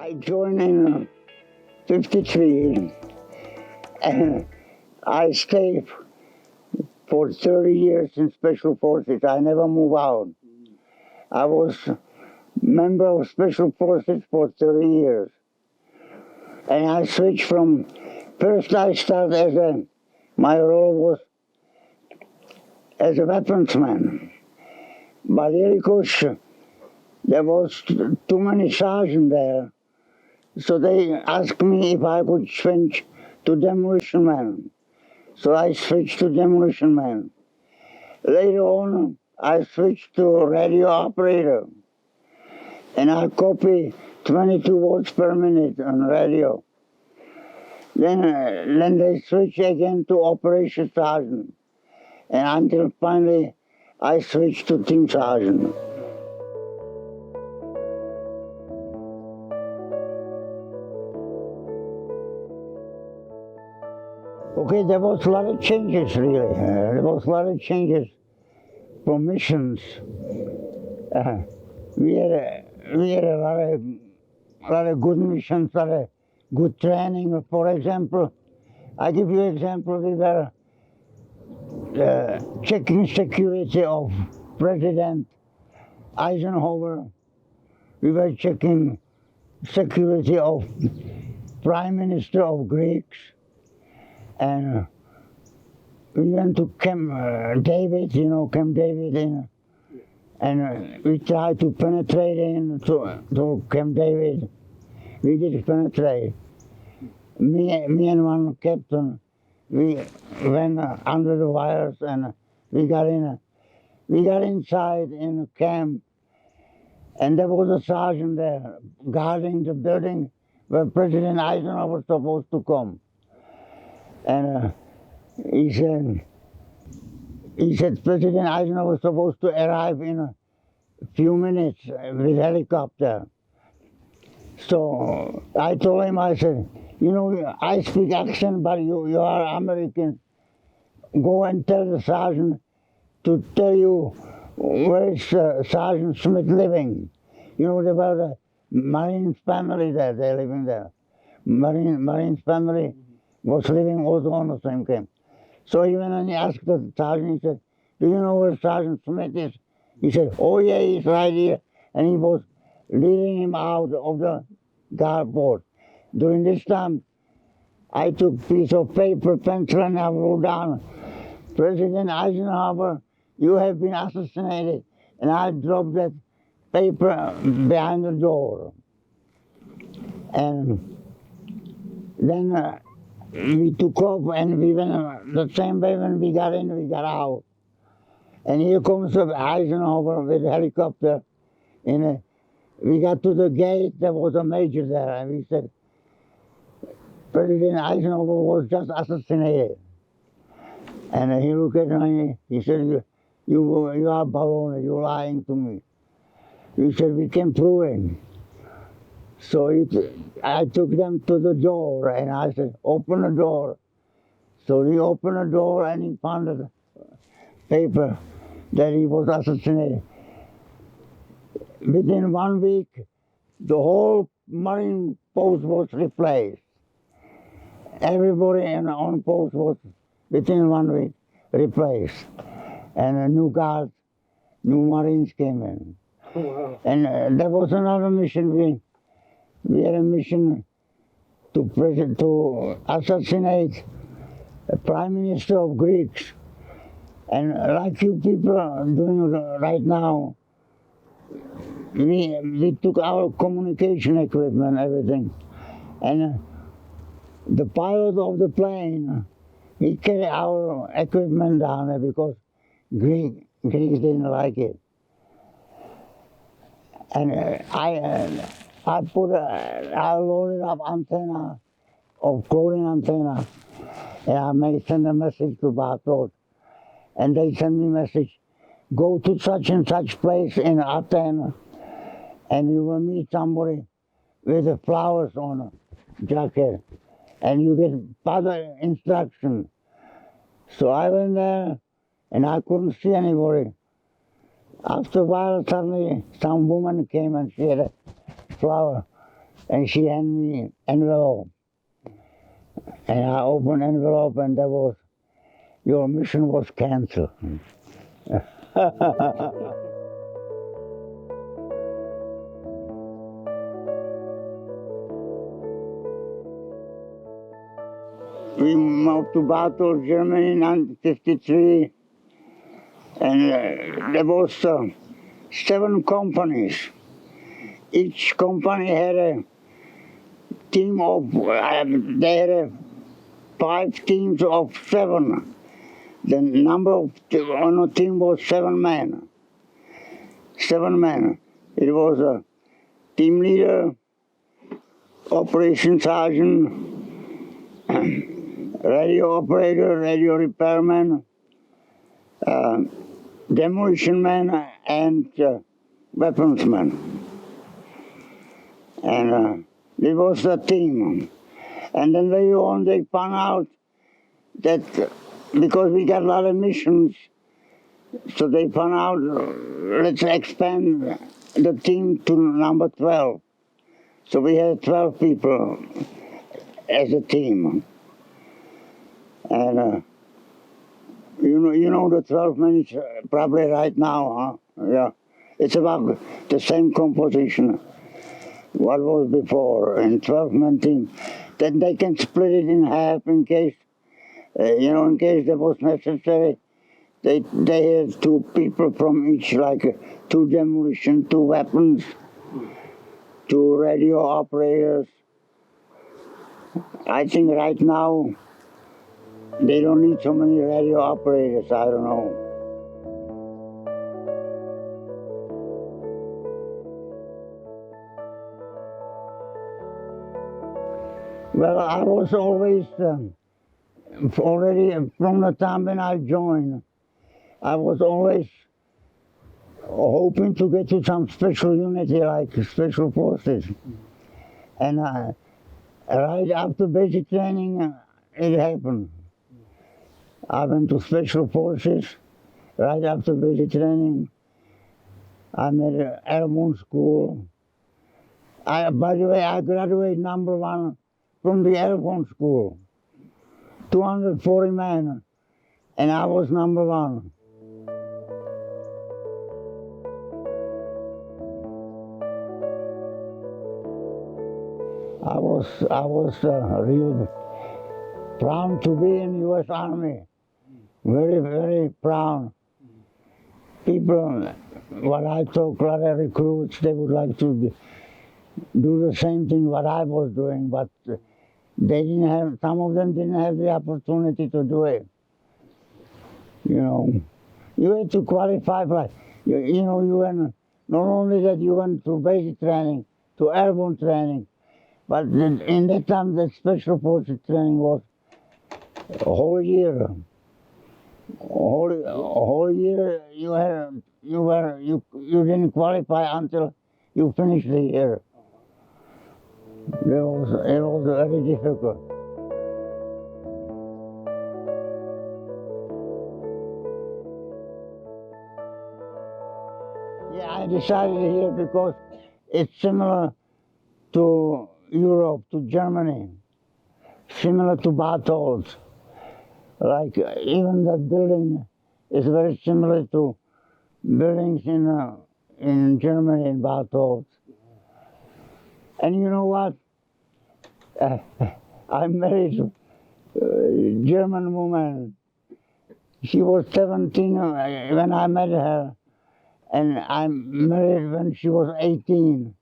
I joined in 53 and I stayed for 30 years in Special Forces. I never moved out. I was member of Special Forces for 30 years. And I switched from, first I started my role was as a weaponsman. But because there was too many sergeants there, so they asked me if I could switch to demolition man. So I switched to demolition man. Later on, I switched to radio operator. And I copy 22 words per minute on radio. Then they switch again to operation sergeant. And until finally I switched to team sergeant. Okay, there was a lot of changes really. There was a lot of changes from missions. We had a lot of good missions, a lot of good training. For example, I give you an example. We were checking security of President Eisenhower. We were checking security of Prime Minister of Greeks. And we went to Camp David, Camp David, and we tried to penetrate to Camp David. We did penetrate. Me and one captain, we went under the wires and we got inside in the camp, and there was a sergeant there guarding the building where President Eisenhower was supposed to come. And he said President Eisenhower was supposed to arrive in a few minutes with helicopter. So I told him, I said, I speak accent, but you are American. Go and tell the sergeant to tell you where is Sergeant Smith living. There was a Marines family there, they're living there. Marines family was living also on the same camp. So even when he asked the sergeant, he said, do you know where Sergeant Smith is? He said, oh yeah, he's right here. And he was leading him out of the guard post. During this time, I took a piece of paper, pencil, and I wrote down, President Eisenhower, you have been assassinated. And I dropped that paper behind the door. And then we took off and we went the same way when we got in, we got out. And here comes Eisenhower with a helicopter. We got to the gate, there was a major there, and we said, President Eisenhower was just assassinated. And he looked at me, he said, you are baloney, you're lying to me. He said, we can prove it. So I took them to the door and I said, open the door. So he opened the door and he found the paper that he was assassinated. Within 1 week, the whole Marine post was replaced. Everybody on post was, within 1 week, replaced. And a new guard, new Marines came in. Oh, wow. And there was another mission. We had a mission to assassinate the Prime Minister of Greeks. And like you people are doing right now, we took our communication equipment, everything. And the pilot of the plane, he carried our equipment down there because Greeks didn't like it. And I loaded up antenna, of clothing antenna, and I may send a message to Barcode. And they send me a message, go to such and such place in Athens, and you will meet somebody with the flowers on a jacket, and you get further instruction. So I went there, and I couldn't see anybody. After a while, suddenly some woman came and she had a flower. and she handed me an envelope. And I opened the envelope, and there was, your mission was canceled. We moved to Bartol, Germany in 1953, and there was 7 companies. Each company had a team of, they had 5 teams of 7. The number on the team was 7 men. 7 men. It was a team leader, operation sergeant, radio operator, radio repairman, demolition man, and weapons man. And it was the team. And then later on they found out that because we got a lot of missions, so they found out, let's expand the team to number 12. So we had 12 people as a team. And you know the 12 men is probably right now, huh? Yeah. It's about the same composition what was before, in 12-man team. Then they can split it in half in case, in case that was necessary. They had 2 people from each, like 2 demolition, 2 weapons, 2 radio operators. I think right now they don't need so many radio operators, I don't know. Well, I was always, already from the time when I joined, I was always hoping to get to some special unity like special forces. And right after basic training, it happened. I went to special forces. Right after basic training, I made an Airborne school. By the way, I graduated number 1 from the Airborne school. 240 men, and I was number 1. I was really proud to be in U.S. Army. Very, very proud. People, what I talk, a lot of recruits, they would like to do the same thing what I was doing, but they didn't have, some of them didn't have the opportunity to do it. You had to qualify for, you went, not only that you went to basic training, to airborne training, but in that time the special forces training was a whole year. A whole year you didn't qualify until you finished the year. It was very difficult. Yeah, I decided here because it's similar to Europe, to Germany, similar to Bartels. Like even the building is very similar to buildings in Germany, in Bartels. And you know what? I married a German woman. She was 17 when I met her, and I married when she was 18.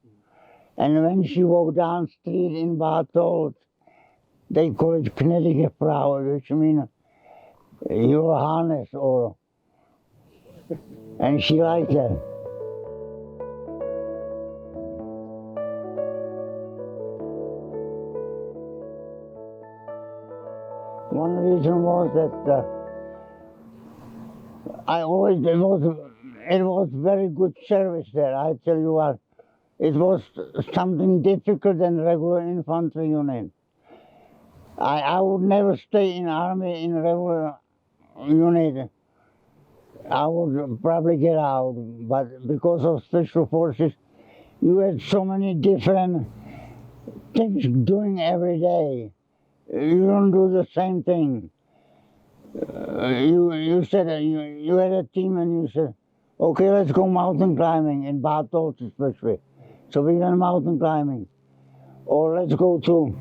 And when she walked down the street in Bartels, they call it Gnädige Frau, which means your Highness, and she liked that. One reason was that it was very good service there. I tell you what, it was something difficult than regular infantry unit. I would never stay in army in regular unit. I would probably get out, but because of special forces, you had so many different things doing every day. You don't do the same thing. You said you had a team and you said, okay, let's go mountain climbing in battles especially. So we went mountain climbing, or let's go to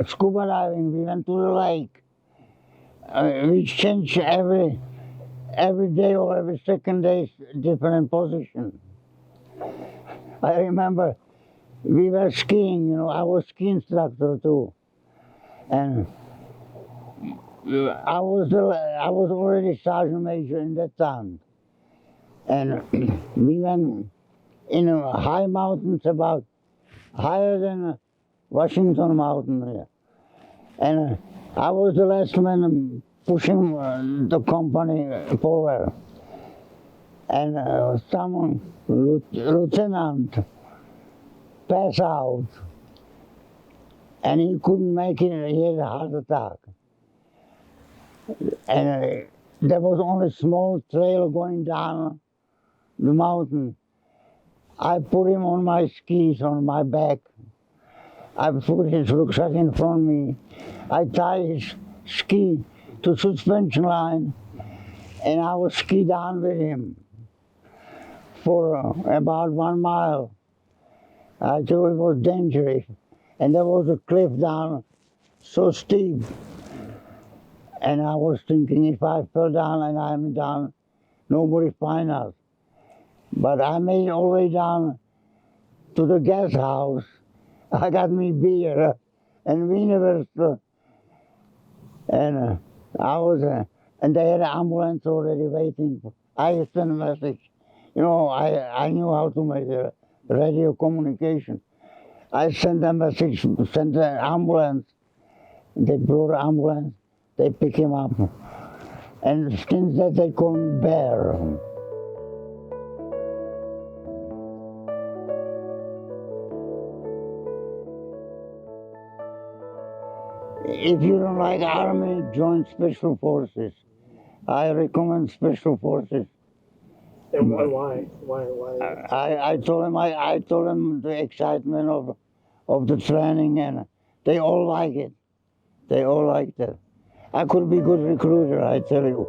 scuba diving. We went to the lake. We changed every day or every second day different position. I remember we were skiing. You know, I was ski instructor too, and I was already sergeant major in that time, and we went in high mountains, about higher than Washington Mountain here, and I was the last man pushing the company forward, and some lieutenant passed out, and he couldn't make it. He had a heart attack. And there was only a small trail going down the mountain. I put him on my skis on my back. I put his rucksack in front of me. I tied his ski to suspension line, and I would ski down with him for about 1 mile. I thought it was dangerous, and there was a cliff down so steep. And I was thinking, if I fell down and I'm down, nobody find us. But I made it all the way down to the guest house. I got me beer and Wienerwurst, and and they had an ambulance already waiting. I sent a message. You know, I knew how to make a radio communication. I sent a message, sent an ambulance. They brought an ambulance. They pick him up, and since that they call me Bear. If you don't like Army, join Special Forces. I recommend Special Forces. And why? I told them the excitement of the training, and they all like it. They all liked it. I could be a good recruiter, I tell you.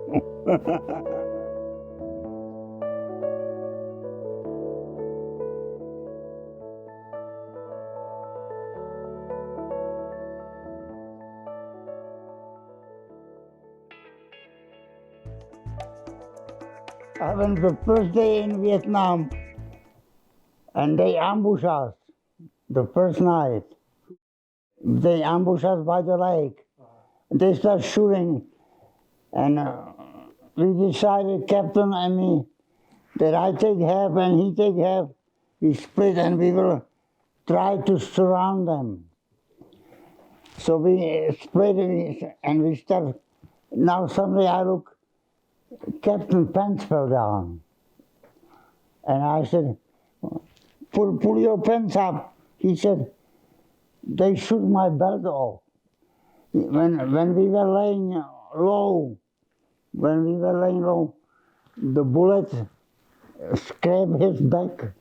I went the first day in Vietnam, and they ambushed us the first night. They ambushed us by the lake. They start shooting, and we decided, Captain and me, that I take half and he take half. We split and we will try to surround them. So we split and we start. Now suddenly I look, Captain pants fell down. And I said, pull your pants up. He said, they shoot my belt off. When we were laying low, the bullet scraped his back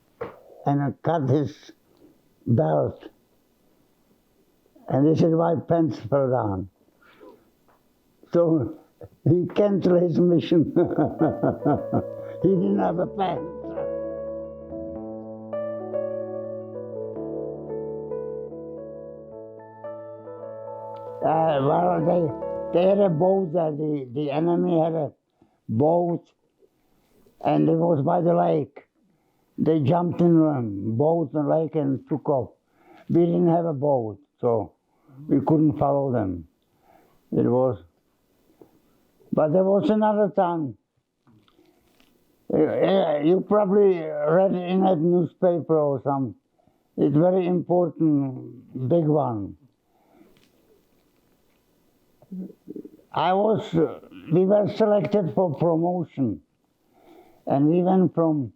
and cut his belt. And this is why pants fell down. So he canceled his mission. He didn't have a pants. Well, they had a boat there. The enemy had a boat, and it was by the lake. They jumped in the boat and lake and took off. We didn't have a boat, so we couldn't follow them. But there was another time. You probably read it in a newspaper or something. It's very important, big one. We were selected for promotion, and we went from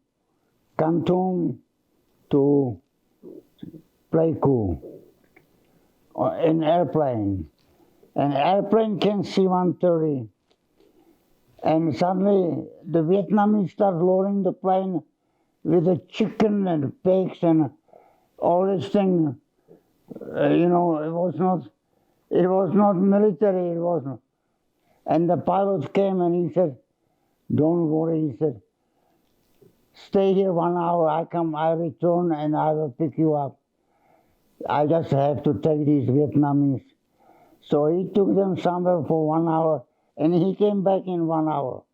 Khartoum to Pleiku in airplane. An airplane can C-130, and suddenly the Vietnamese start lowering the plane with the chicken and pigs and all this thing. You know, it was not military, it wasn't. And the pilot came and he said, don't worry, he said, stay here 1 hour, I return and I will pick you up. I just have to take these Vietnamese. So he took them somewhere for 1 hour and he came back in 1 hour.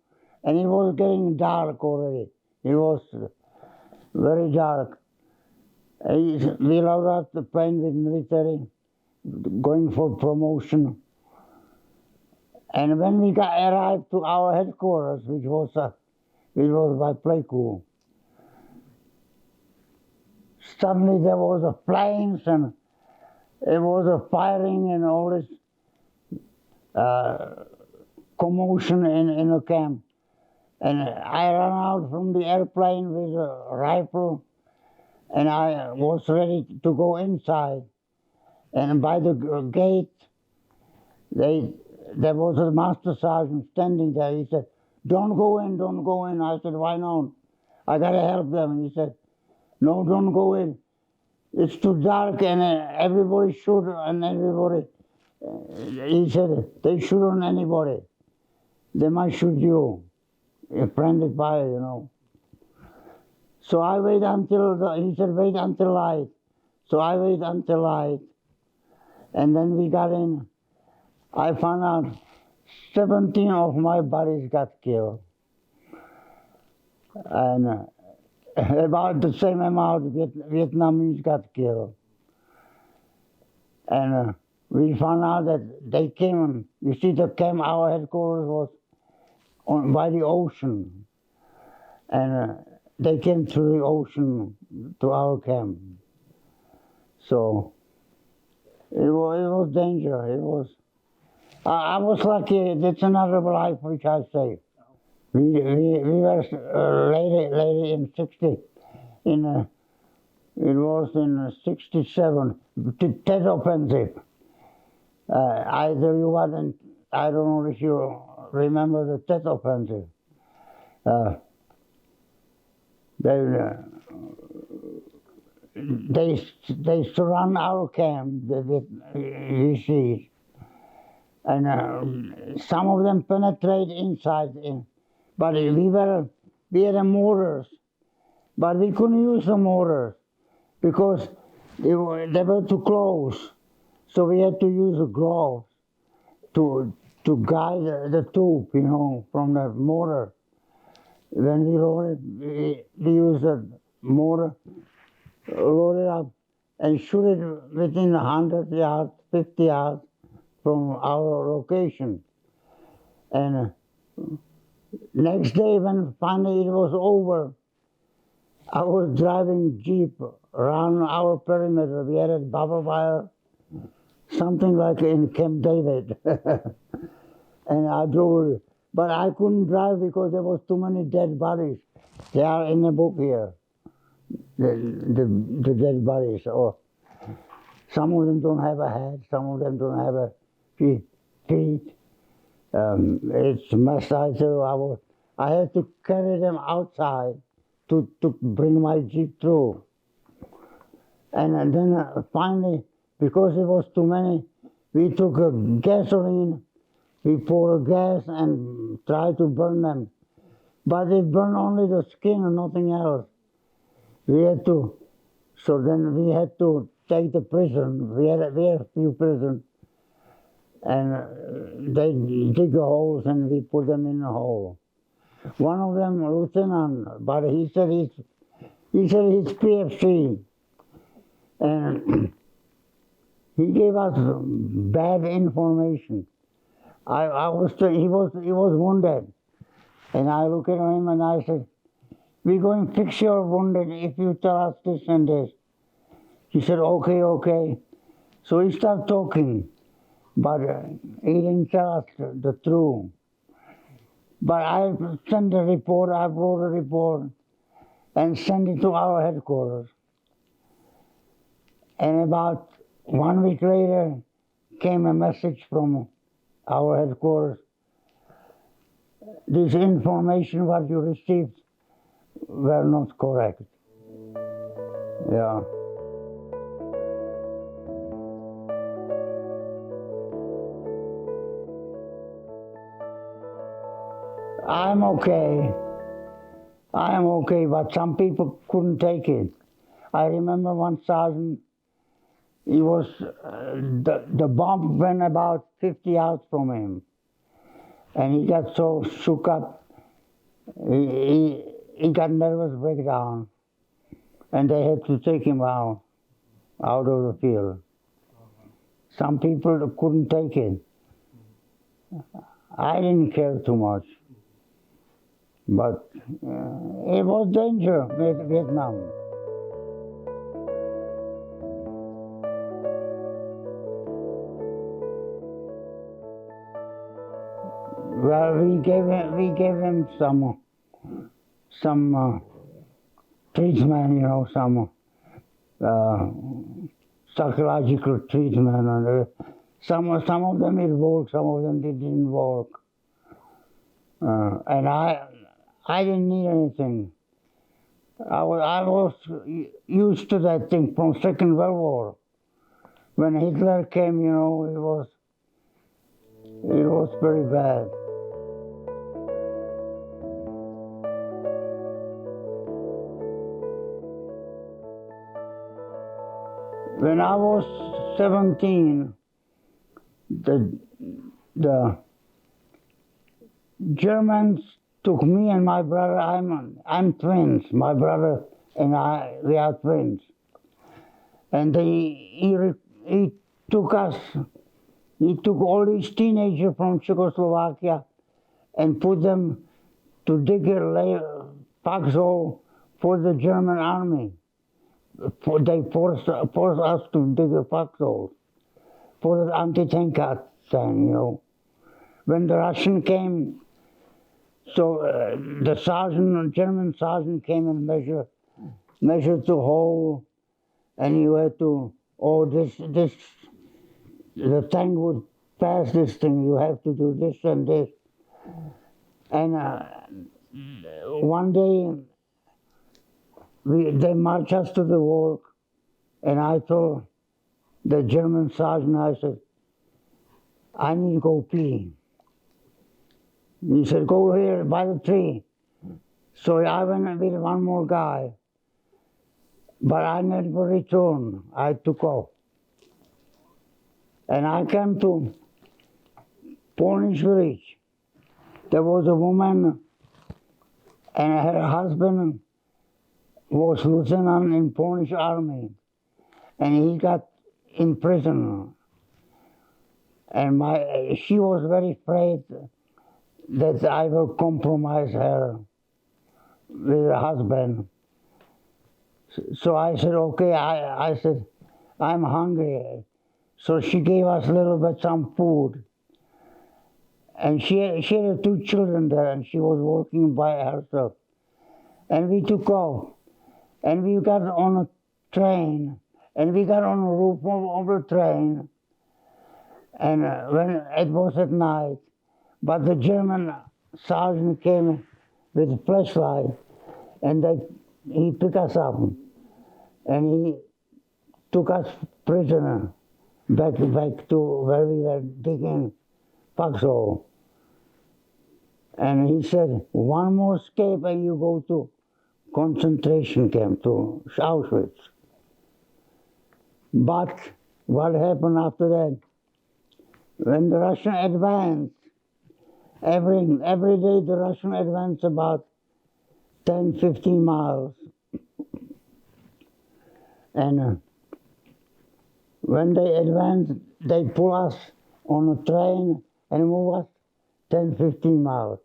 And it was getting dark already. It was very dark. We loaded up the plane with military, going for promotion. And when we arrived to our headquarters, which was by Pleiku, suddenly there was a flames and it was a firing and all this commotion in the camp. And I ran out from the airplane with a rifle and I was ready to go inside. And by the gate, there was a master sergeant standing there. He said, don't go in, don't go in. I said, why not? I got to help them. And he said, no, don't go in. It's too dark and everybody shoot and everybody. He said, they shoot on anybody. They might shoot you. A friendly fire, you know. So I wait until, he said, wait until light. So I wait until light. And then we got in. I found out 17 of my buddies got killed. And about the same amount Vietnamese got killed. And we found out that they came, you see the camp, our headquarters was by the ocean. And they came through the ocean to our camp. So it was danger. It was. I was lucky. That's another life which I saved. We were later in 60. It was in 67. The Tet Offensive. I tell you what, and I don't know if you remember the Tet Offensive. They surround our camp, you see, and some of them penetrate inside. But we had mortars, but we couldn't use the mortars because they were too close. So we had to use the gloves to guide the tube, you know, from the mortar. When we loaded, we used the mortar, load it up, and shoot it within 100 yards, 50 yards from our location. And next day, when finally it was over, I was driving Jeep around our perimeter. We had a barbed wire, something like in Camp David. And I drove, but I couldn't drive because there was too many dead bodies. They are in the book here, the dead bodies. Or some of them don't have a head, some of them don't have a feet. It's messed up. So I had to carry them outside to bring my Jeep through. And then finally, because it was too many, we took gasoline. We poured gas and tried to burn them. But it burned only the skin and nothing else. So then we had to take the prison. We had a few prisons. And they dig holes and we put them in a hole. One of them, lieutenant, but he said he's PFC. And he gave us bad information. He was wounded. And I looked at him and I said, we're going to fix your wounded if you tell us this and this. He said, okay. So he started talking, but he didn't tell us the truth. But I sent a report, I wrote a report and sent it to our headquarters. And about 1 week later came a message from our headquarters. This information what you received were not correct. Yeah. I'm okay. I am okay, but some people couldn't take it. I remember one sergeant, he was, the bomb went about 50 yards from him. And he got so shook up, he got nervous breakdown. And they had to take him out of the field. Some people couldn't take it. I didn't care too much. But it was danger, Vietnam. Well, we gave him some treatment, you know, some psychological treatment, and some of them it worked, some of them it didn't work. And I didn't need anything. I was used to that thing from Second World War. When Hitler came, you know, it was very bad. When I was 17, the Germans took me and my brother. I'm twins. My brother and I, we are twins. And he took us. He took all these teenagers from Czechoslovakia and put them to dig a foxhole for the German army. They forced us to dig a foxhole for the anti-tank thing, you know. When the Russian came, so the sergeant, German sergeant came and measured the hole, and you had to, the tank would pass this thing, you have to do this and this. And one day, they marched us to the work, and I told the German sergeant, I said, I need to go pee. He said, go here by the tree. So I went with one more guy, but I never returned. I took off. And I came to Polish village. There was a woman, and her husband was lieutenant in Polish army, and he got in prison. And she was very afraid that I will compromise her with her husband. So I said, okay, I said, I'm hungry. So she gave us a little bit some food. And she had 2 children there, and she was working by herself. And we took off. And we got on a train, and we got on the roof of the train, and when it was at night, but the German sergeant came with a flashlight, and he picked us up, and he took us prisoner back to where we were digging foxhole. And he said, one more escape and you go to concentration camp, to Auschwitz. But what happened after that? When the Russian advanced, every day the Russian advanced about 10, 15 miles. And when they advanced, they pull us on a train and move us 10, 15 miles.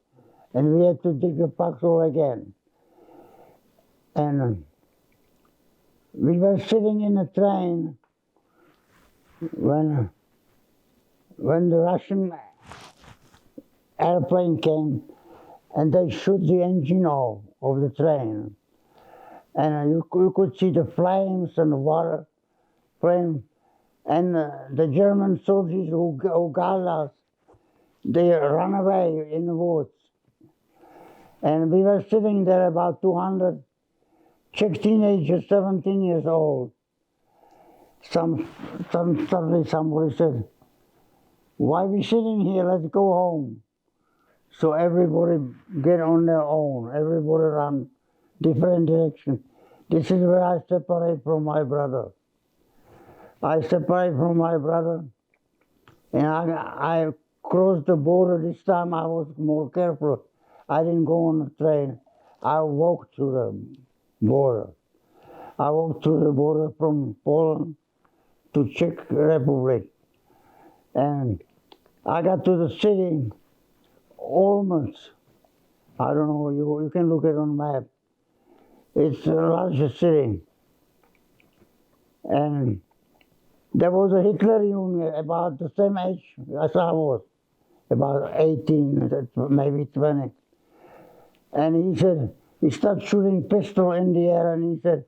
And we had to dig a foxhole again. And we were sitting in a train when the Russian airplane came, and they shoot the engine off of the train. And you could see the flames and the water flame. And the German soldiers who got us, they ran away in the woods. And we were sitting there about 200 Czech teenagers, 17 years old. Suddenly somebody said, "Why we sitting here? Let's go home." So everybody get on their own. Everybody run different directions. This is where I separate from my brother. I separate from my brother, and I crossed the border. This time I was more careful. I didn't go on the train. I walked through the border. I walked through the border from Poland to Czech Republic. And I got to the city almost. I don't know, you can look at it on the map. It's the largest city. And there was a Hitler Junior about the same age as I was, about 18, maybe 20. And he said, he started shooting pistol in the air, and he said,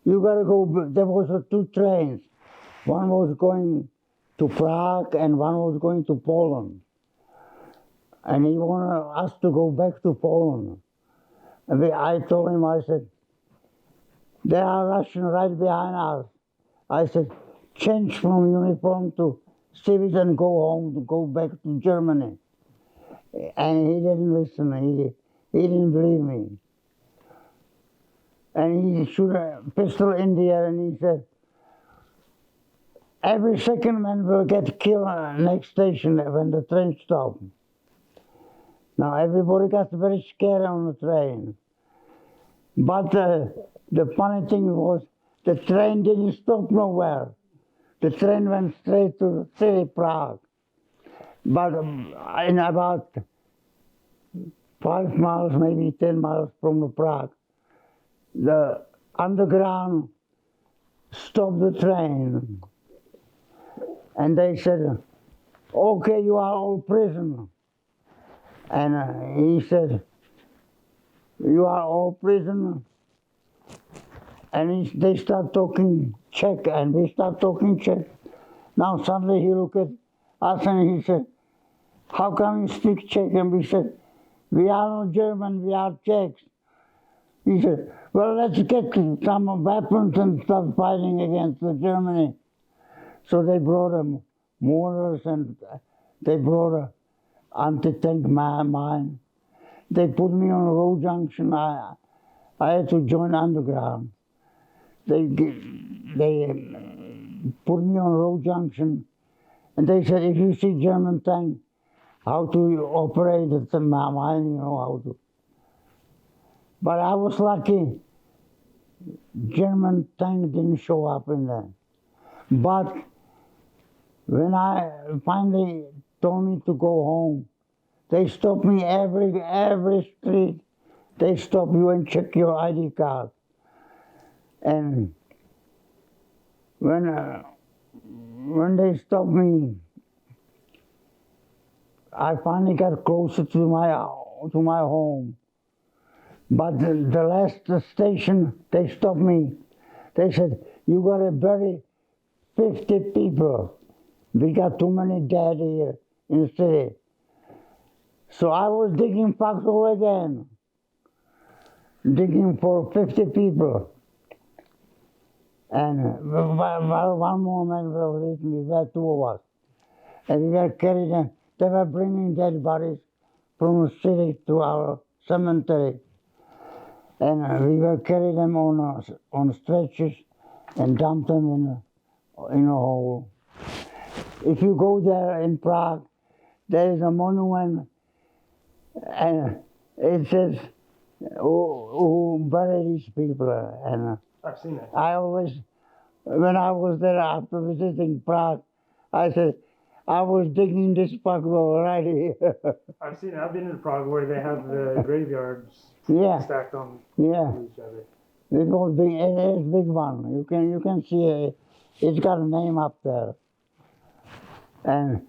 "You gotta go." There was two trains. One was going to Prague and one was going to Poland. And he wanted us to go back to Poland. And I told him, I said, "There are Russians right behind us." I said, "Change from uniform to civil and go home, to go back to Germany." And he didn't listen. He didn't believe me. And he shot a pistol in the air and he said, "Every second man will get killed at the next station when the train stops." Now everybody got very scared on the train. But the funny thing was, the train didn't stop nowhere. The train went straight to the city, Prague. But in about 5 miles, maybe 10 miles from the Prague, the underground stopped the train. And they said, "Okay, you are all prisoners." And he said, "You are all prisoners." And they start talking Czech, and we start talking Czech. Now suddenly he looked at us and he said, "How come you speak Czech?" And we said, "We are not German, we are Czechs." He said, "Well, let's get some weapons and start fighting against the Germany." So they brought mortars and they brought a anti-tank mine. They put me on a road junction. I had to join underground. They put me on a road junction, and they said, "If you see German tank, how to operate it, the mine, you know how to." But I was lucky. German tank didn't show up in there. But when I finally told me to go home, they stopped me every street. They stop you and check your ID card. And when they stopped me, I finally got closer to my home. But the last station, they stopped me. They said, "You gotta bury 50 people. We got too many dead here in the city." So I was digging foxhole again, digging for 50 people. And one more man was with me, we were two of us. And we were carrying them. They were bringing dead bodies from the city to our cemetery. And we were carrying them on stretchers and dump them in a hole. If you go there in Prague, there is a monument, and it says who buried these people. And I've seen it. I always, when I was there after visiting Prague, I said, "I was digging this foxhole right here." I've seen it. I've been in Prague where they have the graveyards Yeah, stacked on yeah. each other. It was big. It's a big one. You can see it. It's got a name up there. And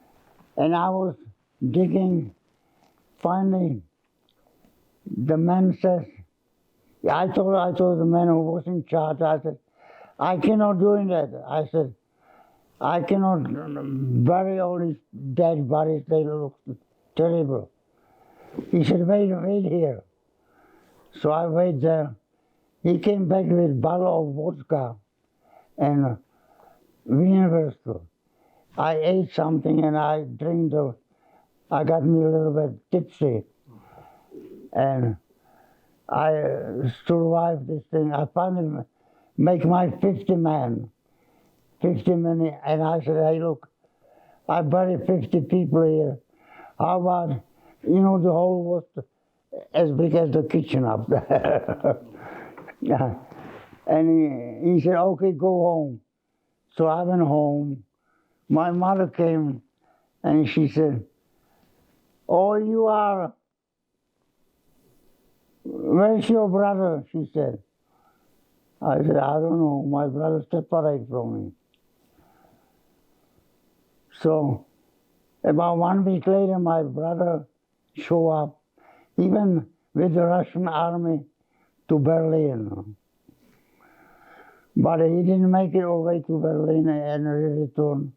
I was digging. Finally, the man says, I told the man who was in charge, I said, "I cannot do that." I said, "I cannot bury all these dead bodies. They look terrible." He said, wait here." So I wait there. He came back with a bottle of vodka and Wiener. I ate something and I I got me a little bit tipsy. And I survived this thing. I finally make my 50 man. 50 minutes, and I said, hey, look, I buried 50 people here. How about, the hole was as big as the kitchen up there. Yeah. And he said, okay, go home. So I went home. My mother came, and she said, oh, you are, where's your brother? She said. I said, I don't know. My brother separated from me. So about 1 week later, my brother showed up, even with the Russian army, to Berlin. But he didn't make it all the way to Berlin and returned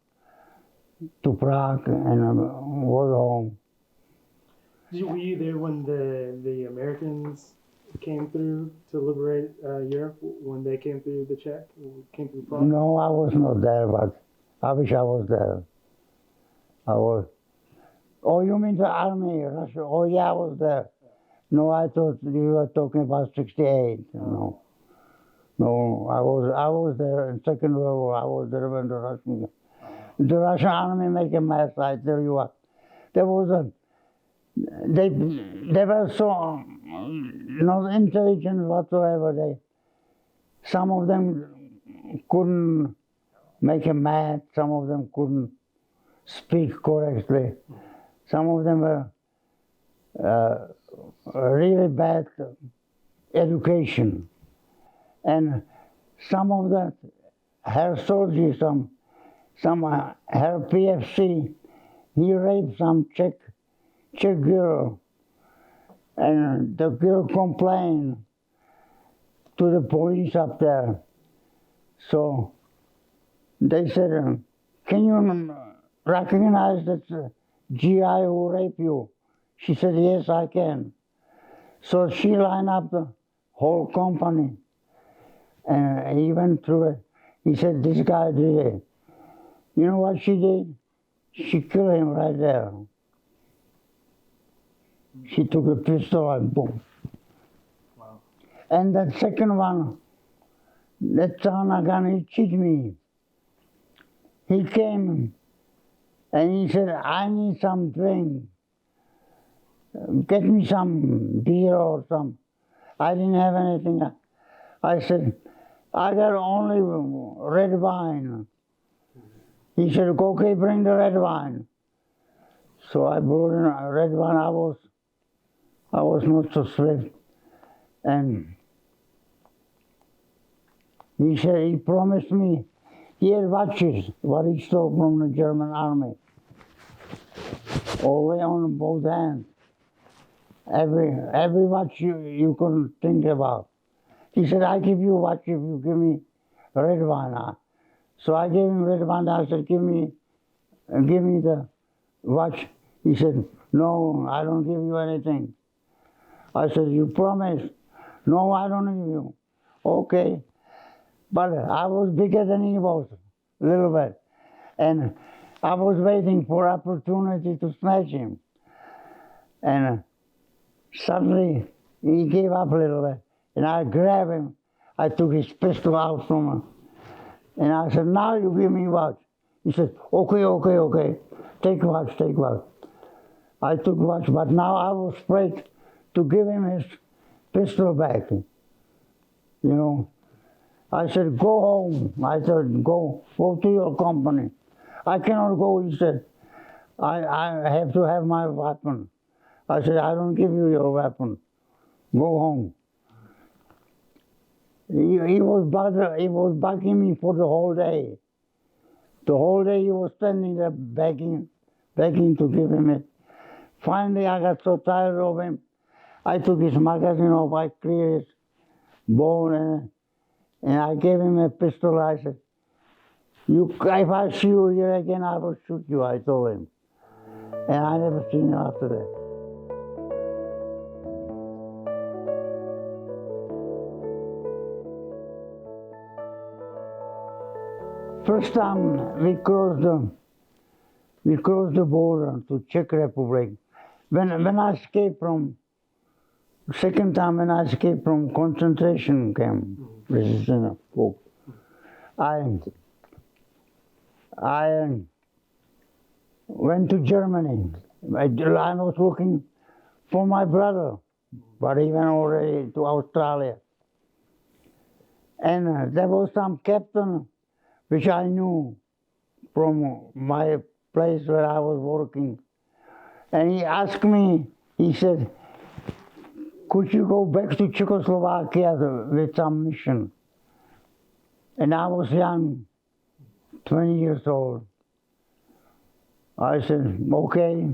to Prague and was home. Were you there when the Americans came through to liberate Europe, when they came through the Czech, came through Prague? No, I was not there, but I wish I was there. I was. Oh, you mean the army, Russia? Oh, yeah, I was there. No, I thought you were talking about 68. No, I was there in Second World War. I was there when the Russian army make a mess. I tell you what, they were so not intelligent whatsoever. Some of them couldn't make a map. Some of them couldn't speak correctly. Some of them were really bad education. And some of the Herr soldiers, some Herr PFC, he raped some Czech girl. And the girl complained to the police up there. So they said, can you recognize that GI who raped you? She said, yes, I can. So she lined up the whole company. And he went through it. He said, this guy did it. You know what she did? She killed him right there. She took a pistol and boom. Wow. And that second one, that Tsanagan, he cheated me. He came and he said, I need some drink. Get me some beer or some. I didn't have anything. I said, I got only red wine. He said, okay, bring the red wine. So I brought in a red wine. I was not so swift. And he said, he promised me, he had watches, what he stole from the German army. All the way on both hands. Every watch you couldn't think about. He said, I give you a watch if you give me red wine. So I gave him red wine. I said, give me the watch. He said, no, I don't give you anything. I said, you promise? No, I don't give you. Okay. But I was bigger than he was, a little bit. And I was waiting for opportunity to snatch him. And suddenly he gave up a little bit. And I grabbed him. I took his pistol out from him. And I said, now you give me watch. He said, okay. Take watch. I took watch, but now I was afraid to give him his pistol back. I said, go home. I said, go to your company. I cannot go, he said. I have to have my weapon. I said, I don't give you your weapon. Go home. He was bugging me for the whole day. The whole day he was standing there begging to give him it. Finally, I got so tired of him, I took his magazine off, I cleared his bone, and I gave him a pistol. I said, if I see you here again, I will shoot you, I told him. And I never seen him after that. first time we crossed the border to Czech Republic. When I escaped from, second time when I escaped from concentration camp, this is in a book, I went to Germany. I was looking for my brother, but he went already to Australia. And there was some captain which I knew from my place where I was working. And he asked me, he said, could you go back to Czechoslovakia with some mission? And I was young, 20 years old. I said, okay.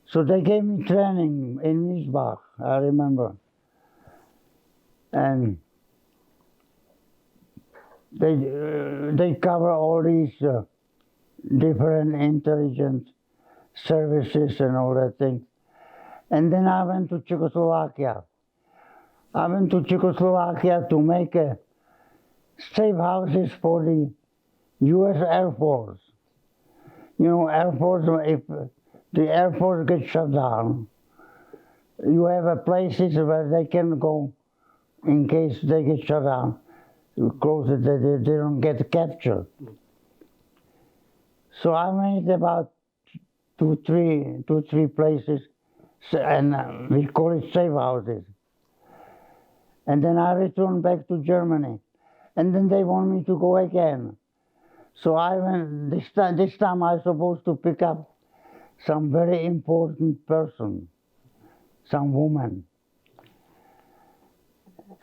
So they gave me training in Wiesbach, I remember. And they cover all these different intelligence services and all that thing. And then I went to Czechoslovakia. I went to Czechoslovakia to make safe houses for the U.S. Air Force. You know, Air Force, if the Air Force gets shut down, you have places where they can go in case they get shut down, close it, they don't get captured. So I made about two, three places, and we call it safe houses. And then I returned back to Germany. And then they want me to go again. So I went, this time I was supposed to pick up some very important person, some woman.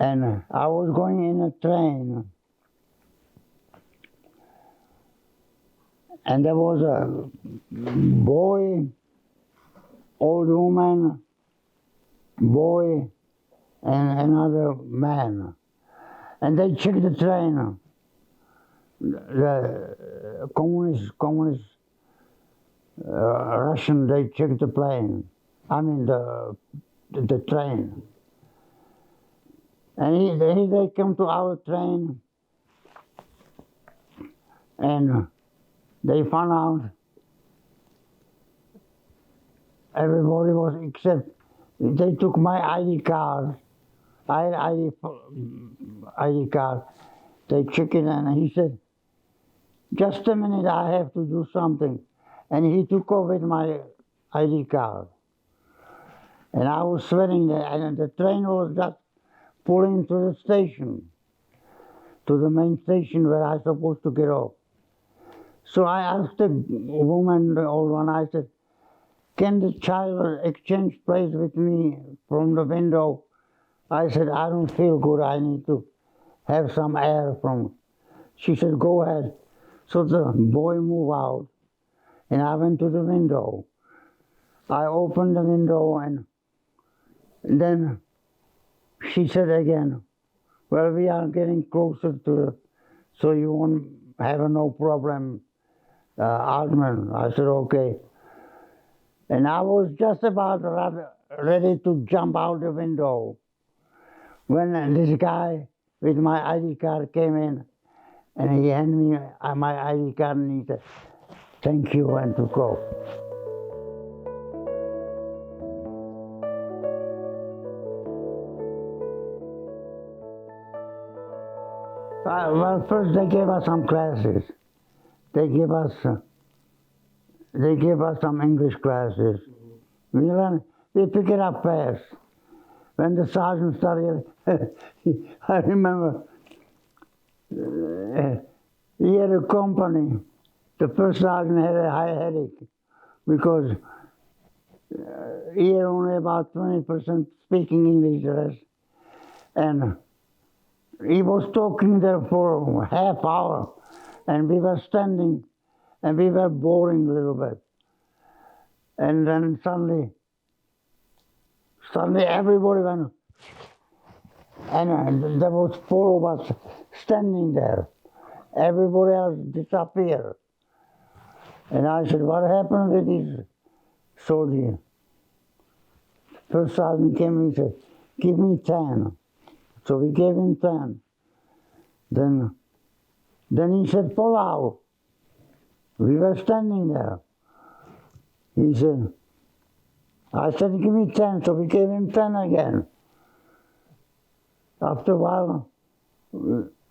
And I was going in a train. And there was a boy, old woman, boy, and another man. And they checked the train. The communist Russian, they checked the plane. I mean the train. And they come to our train, and they found out everybody was except they took my ID card. I had ID card. They checked it, and he said, "Just a minute, I have to do something." And he took off with my ID card. And I was sweating there, and the train was just pulling to the station, to the main station where I was supposed to get off. So I asked the woman, the old one, I said, "Can the child exchange place with me from the window?" I said, "I don't feel good, I need to have some air from." She said, "Go ahead." So the boy moved out, and I went to the window. I opened the window, and then she said again, "Well, we are getting closer to, so you won't have no problem, Altman." I said, "Okay." And I was just about ready to jump out the window when this guy with my ID card came in, and he handed me my ID card, and he said, "Thank you," and took off. Well, first they gave us some classes. They gave us some English classes. We pick it up fast. When the sergeant started, I remember he had a company. The first sergeant had a high headache because he had only about 20% speaking English the rest. And he was talking there for a half hour, and we were standing, and we were boring a little bit. And then suddenly everybody went, and there was 4 of us standing there. Everybody else disappeared. And I said, "What happened with this soldier?" First sergeant came and said, "Give me 10. So we gave him 10. Then Then he said, pull out. We were standing there. He said, I said, give me 10, so we gave him 10 again. After a while,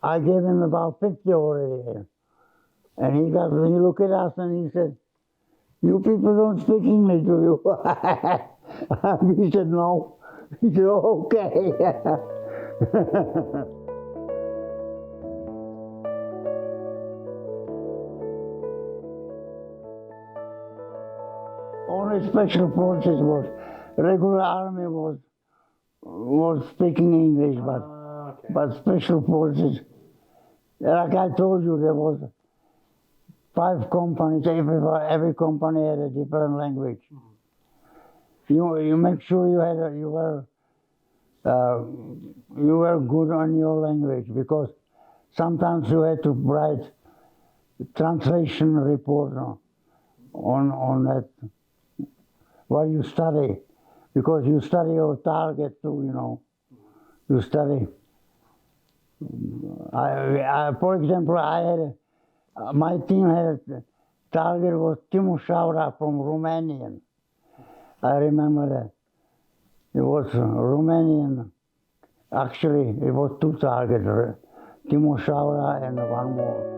I gave him about 50 already. And he looked at us and he said, you people don't speak English, do you? We said, no. He said, oh, okay. Only special forces regular army was speaking English, but special forces, like I told you, there was 5 companies. Every company had a different language. You make sure you were good on your language, because sometimes you had to write translation report on that while you study, because you study your target too. You study. For example, my team had target was Timișoara from Romanian. I remember that. It was Romanian. Actually, it was 2 targets, Timișoara and one more.